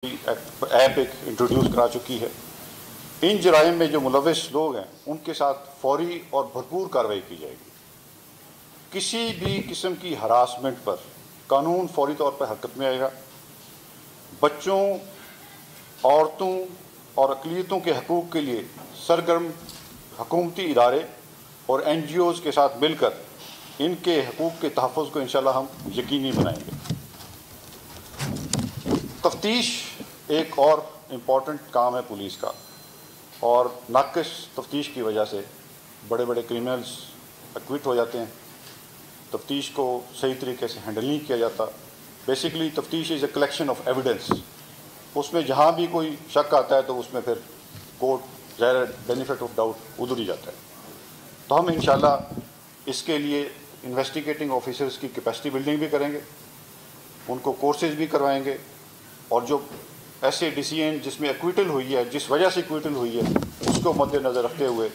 App ایک introduce کرا چکی ہے۔ ان جرائم میں جو ملوث لوگ ہیں ان کے ساتھ فوری اور بھرپور کارروائی کی جائے گی۔ کسی بھی قسم کی ہراسمنٹ پر قانون فوری طور پر حرکت میں آئے گا۔ بچوں، عورتوں اور اقلیتوں کے حقوق کے لیے سرگرم حکومتی ادارے اور این جی اوز کے ساتھ مل کر ان کے حقوق کے تحفظ کو انشاءاللہ ہم یقینی بنائیں گے۔ تفتیش ایک اور امپورٹنٹ کام ہے پولیس کا، اور ناقص تفتیش کی وجہ سے بڑے بڑے کرمنلز ایکوٹ ہو جاتے ہیں۔ تفتیش کو صحیح طریقے سے ہینڈل نہیں کیا جاتا۔ بیسیکلی تفتیش از اے کلیکشن آف ایویڈنس۔ اس میں جہاں بھی کوئی شک آتا ہے تو اس میں پھر کورٹ ظاہر بینیفٹ آف ڈاؤٹ ادھر ہی جاتا ہے۔ تو ہم انشاءاللہ اس کے لیے انویسٹیگیٹنگ آفیسرز کی کیپیسٹی بلڈنگ بھی کریں گے، ان کو کورسز بھی کروائیں گے، اور جو ایسے ڈیسیژن جس میں ایکویٹل ہوئی ہے، جس وجہ سے ایکویٹل ہوئی ہے، اس کو مد نظر رکھتے ہوئے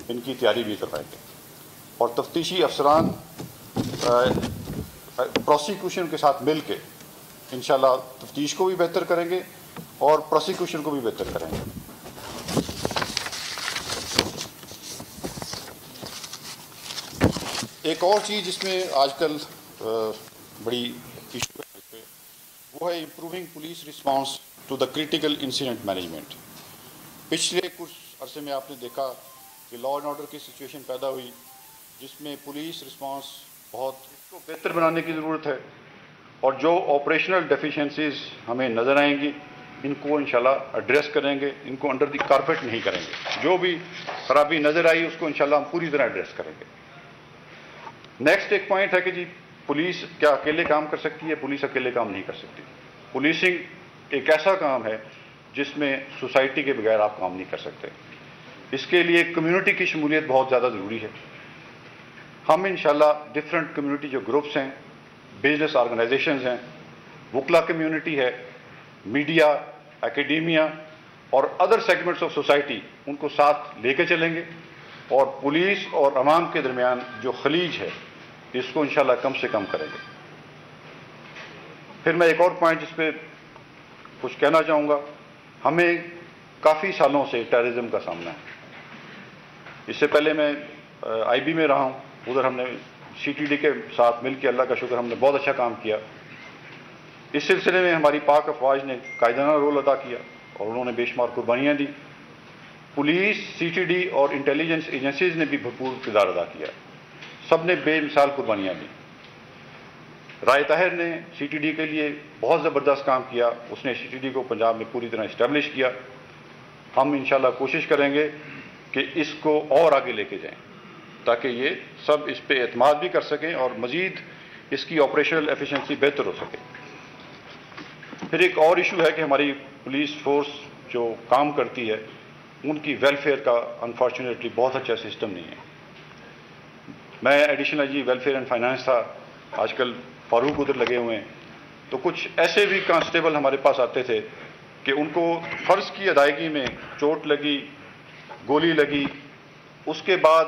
ان کی تیاری بھی کروائیں گے۔ اور تفتیشی افسران پروسیکیوشن کے ساتھ مل کے انشاءاللہ تفتیش کو بھی بہتر کریں گے اور پروسیکیوشن کو بھی بہتر کریں گے۔ ایک اور چیز جس میں آج کل بڑی ایشو ہے وہ ہے improving police response to the critical incident management. پچھلے کچھ عرصے میں آپ نے دیکھا کہ لا اینڈ آرڈر کی سچویشن پیدا ہوئی جس میں پولیس رسپانس اس کو بہتر بنانے کی ضرورت ہے، اور جو آپریشنل ڈیفیشنسیز ہمیں نظر آئیں گی ان کو انشاءاللہ ایڈریس کریں گے، ان کو انڈر دی کارپیٹ نہیں کریں گے۔ جو بھی خرابی نظر آئی اس کو انشاءاللہ ہم پوری طرح ایڈریس کریں گے۔ نیکسٹ ایک پوائنٹ ہے کہ جی پولیس کیا اکیلے کام کر سکتی ہے؟ پولیس اکیلے کام نہیں کر سکتی۔ پولیسنگ ایک ایسا کام ہے جس میں سوسائٹی کے بغیر آپ کام نہیں کر سکتے۔ اس کے لیے کمیونٹی کی شمولیت بہت زیادہ ضروری ہے۔ ہم انشاءاللہ ڈفرینٹ کمیونٹی جو گروپس ہیں، بزنس آرگنائزیشنز ہیں، وکلا کمیونٹی ہے، میڈیا، اکیڈیمیا اور ادر سیگمنٹس آف سوسائٹی، ان کو ساتھ لے کے چلیں گے، اور پولیس اور عوام کے درمیان جو خلیج ہے اس کو انشاءاللہ کم سے کم کریں گے۔ پھر میں ایک اور پوائنٹ جس پہ کچھ کہنا چاہوں گا، ہمیں کافی سالوں سے ٹیررزم کا سامنا ہے۔ اس سے پہلے میں آئی بی میں رہا ہوں، ادھر ہم نے سی ٹی ڈی کے ساتھ مل کے اللہ کا شکر ہم نے بہت اچھا کام کیا۔ اس سلسلے میں ہماری پاک افواج نے قائدانہ رول ادا کیا اور انہوں نے بے شمار قربانیاں دی۔ پولیس، سی ٹی ڈی اور انٹیلیجنس ایجنسیز نے بھی بھرپور کردار ادا کیا، سب نے بے مثال قربانیاں دی۔ رائے طاہر نے سی ٹی ڈی کے لیے بہت زبردست کام کیا، اس نے سی ٹی ڈی کو پنجاب میں پوری طرح اسٹیبلش کیا۔ ہم انشاءاللہ کوشش کریں گے کہ اس کو اور آگے لے کے جائیں تاکہ یہ سب اس پہ اعتماد بھی کر سکیں اور مزید اس کی آپریشنل ایفیشنسی بہتر ہو سکے۔ پھر ایک اور ایشو ہے کہ ہماری پولیس فورس جو کام کرتی ہے ان کی ویلفیئر کا انفارچونیٹلی بہت اچھا سسٹم نہیں ہے۔ میں additional I G welfare and finance تھا، آج کل فاروق ادھر لگے ہوئے ہیں، تو کچھ ایسے بھی کانسٹیبل ہمارے پاس آتے تھے کہ ان کو فرض کی ادائیگی میں چوٹ لگی، گولی لگی، اس کے بعد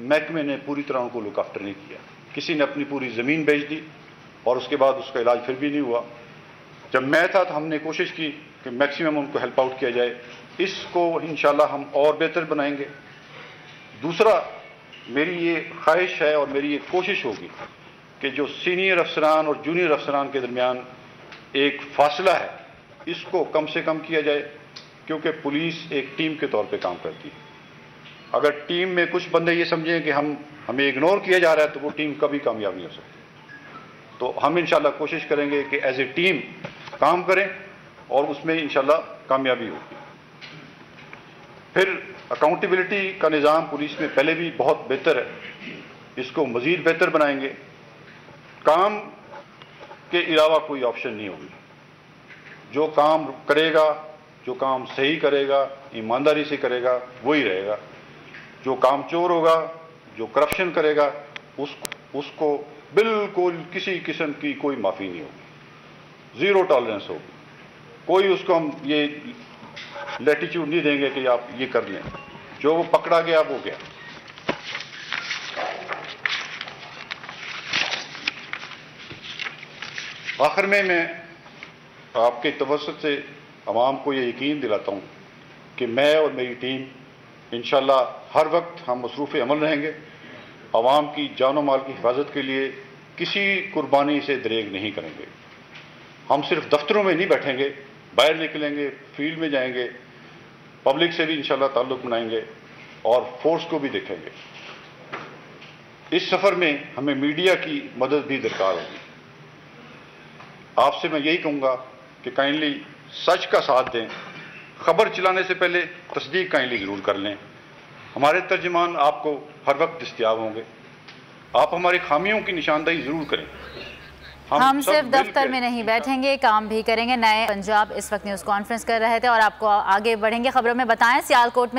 محکمے نے پوری طرح ان کو لک آفٹر نہیں کیا۔ کسی نے اپنی پوری زمین بیچ دی اور اس کے بعد اس کا علاج پھر بھی نہیں ہوا۔ جب میں تھا تو ہم نے کوشش کی کہ میکسیمم ان کو ہیلپ آؤٹ کیا جائے۔ اس کو انشاءاللہ ہم اور بہتر بنائیں گے۔ دوسرا، میری یہ خواہش ہے اور میری یہ کوشش ہوگی کہ جو سینئر افسران اور جونیئر افسران کے درمیان ایک فاصلہ ہے اس کو کم سے کم کیا جائے، کیونکہ پولیس ایک ٹیم کے طور پہ کام کرتی ہے۔ اگر ٹیم میں کچھ بندے یہ سمجھیں کہ ہمیں اگنور کیا جا رہا ہے تو وہ ٹیم کبھی کامیاب نہیں ہو سکتی۔ تو ہم انشاءاللہ کوشش کریں گے کہ ایز اے ٹیم کام کریں اور اس میں انشاءاللہ کامیابی ہوگی۔ پھر اکاؤنٹیبلٹی کا نظام پولیس میں پہلے بھی بہت بہتر ہے، اس کو مزید بہتر بنائیں گے۔ کام کے علاوہ کوئی آپشن نہیں ہوگی۔ جو کام کرے گا، جو کام صحیح کرے گا، ایمانداری سے کرے گا، وہی رہے گا۔ جو کام چور ہوگا، جو کرپشن کرے گا، اس کو بالکل کسی قسم کی کوئی معافی نہیں ہوگی، زیرو ٹالرنس ہوگی۔ کوئی اس کو ہم یہ لیٹیچیوڈ نہیں دیں گے کہ آپ یہ کر لیں، جو وہ پکڑا گیا وہ گیا۔ آخر میں آپ کے توسط سے عوام کو یہ یقین دلاتا ہوں کہ میں اور میری ٹیم انشاءاللہ ہر وقت ہم مصروف عمل رہیں گے. عوام کی جان و مال کی حفاظت کے لیے کسی قربانی سے دریغ نہیں کریں گے. ہم صرف دفتروں میں نہیں بیٹھیں گے، باہر نکلیں گے، فیلڈ میں جائیں گے، پبلک سے بھی انشاءاللہ تعلق بنائیں گے اور فورس کو بھی دیکھیں گے. اس سفر میں ہمیں میڈیا کی مدد بھی درکار ہوگی. آپ سے میں یہی کہوں گا کہ کائنڈلی سچ کا ساتھ دیں. خبر چلانے سے پہلے تصدیق کائنڈلی ضرور کر لیں. ہمارے ترجمان آپ کو ہر وقت دستیاب ہوں گے. آپ ہماری خامیوں کی نشاندہی ضرور کریں. ہم صرف دفتر میں نہیں بیٹھیں گے، کام بھی کریں گے. نئے پنجاب اس وقت نیوز کانفرنس کر رہے تھے اور آپ کو آگے بڑھیں گے. خبروں میں بتائیں سیالکوٹ میں